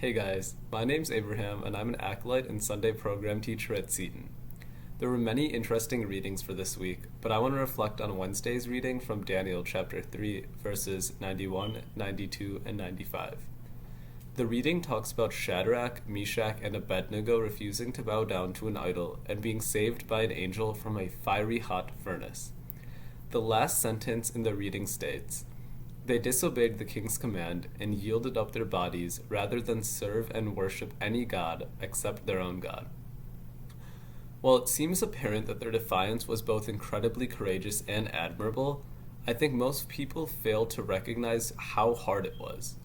Hey guys, my name's Abraham and I'm an acolyte and Sunday program teacher at Seton. There were many interesting readings for this week, but I want to reflect on Wednesday's reading from Daniel chapter 3, verses 91, 92, and 95. The reading talks about Shadrach, Meshach, and Abednego refusing to bow down to an idol and being saved by an angel from a fiery hot furnace. The last sentence in the reading states, "They disobeyed the king's command and yielded up their bodies rather than serve and worship any god except their own God." While it seems apparent that their defiance was both incredibly courageous and admirable, I think most people fail to recognize how hard it was.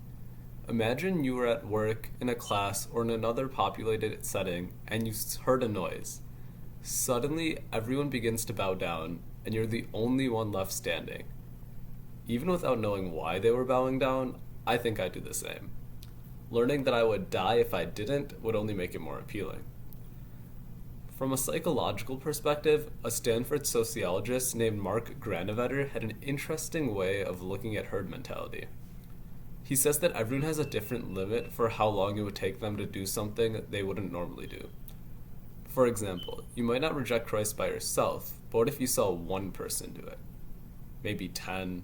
Imagine you were at work, in a class, or in another populated setting, and you heard a noise. Suddenly, everyone begins to bow down, and you're the only one left standing. Even without knowing why they were bowing down, I think I'd do the same. Learning that I would die if I didn't would only make it more appealing. From a psychological perspective, a Stanford sociologist named Mark Granovetter had an interesting way of looking at herd mentality. He says that everyone has a different limit for how long it would take them to do something they wouldn't normally do. For example, you might not reject Christ by yourself, but what if you saw one person do it? Maybe 10,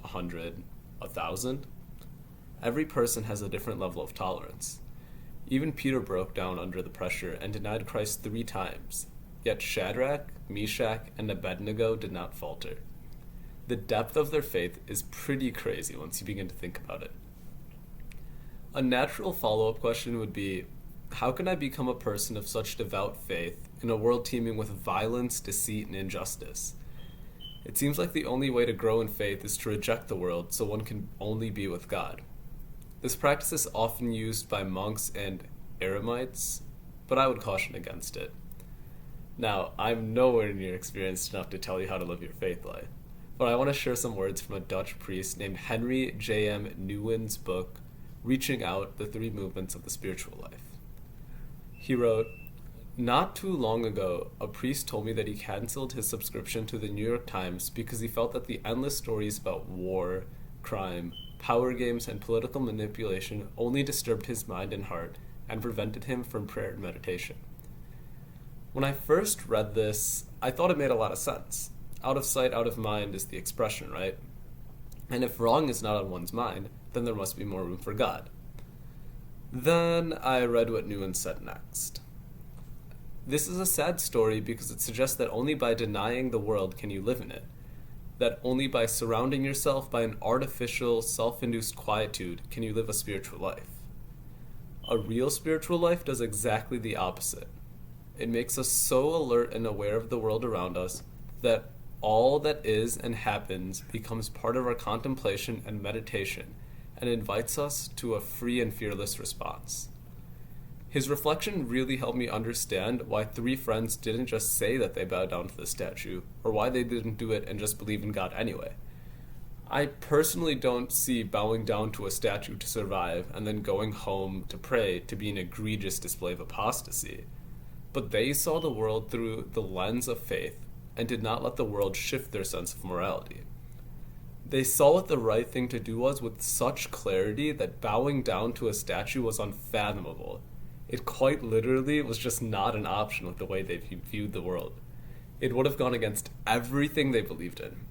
100, 1,000? Every person has a different level of tolerance. Even Peter broke down under the pressure and denied Christ 3 times, yet Shadrach, Meshach, and Abednego did not falter. The depth of their faith is pretty crazy once you begin to think about it. A natural follow-up question would be, how can I become a person of such devout faith in a world teeming with violence, deceit, and injustice? It seems like the only way to grow in faith is to reject the world so one can only be with God. This practice is often used by monks and eremites, but I would caution against it. Now, I'm nowhere near experienced enough to tell you how to live your faith life, but I want to share some words from a Dutch priest named Henry J.M. Nouwen's book, Reaching Out, the 3 Movements of the Spiritual Life. He wrote, "Not too long ago, a priest told me that he canceled his subscription to the New York Times because he felt that the endless stories about war, crime, power games, and political manipulation only disturbed his mind and heart and prevented him from prayer and meditation." When I first read this, I thought it made a lot of sense. Out of sight, out of mind is the expression, right? And if wrong is not on one's mind, then there must be more room for God. Then I read what Nouwen said next. This is a sad story because it suggests that only by denying the world can you live in it. That only by surrounding yourself by an artificial, self-induced quietude can you live a spiritual life. A real spiritual life does exactly the opposite. It makes us so alert and aware of the world around us that all that is and happens becomes part of our contemplation and meditation and invites us to a free and fearless response. His reflection really helped me understand why 3 friends didn't just say that they bowed down to the statue, or why they didn't do it and just believe in God anyway. I personally don't see bowing down to a statue to survive and then going home to pray to be an egregious display of apostasy. But they saw the world through the lens of faith and did not let the world shift their sense of morality. They saw what the right thing to do was with such clarity that bowing down to a statue was unfathomable. It quite literally was just not an option with the way they viewed the world. It would have gone against everything they believed in.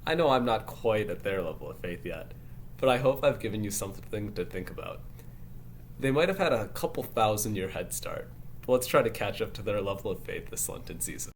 I know I'm not quite at their level of faith yet, but I hope I've given you something to think about. They might have had a couple 1,000-year head start, but let's try to catch up to their level of faith this Lenten season.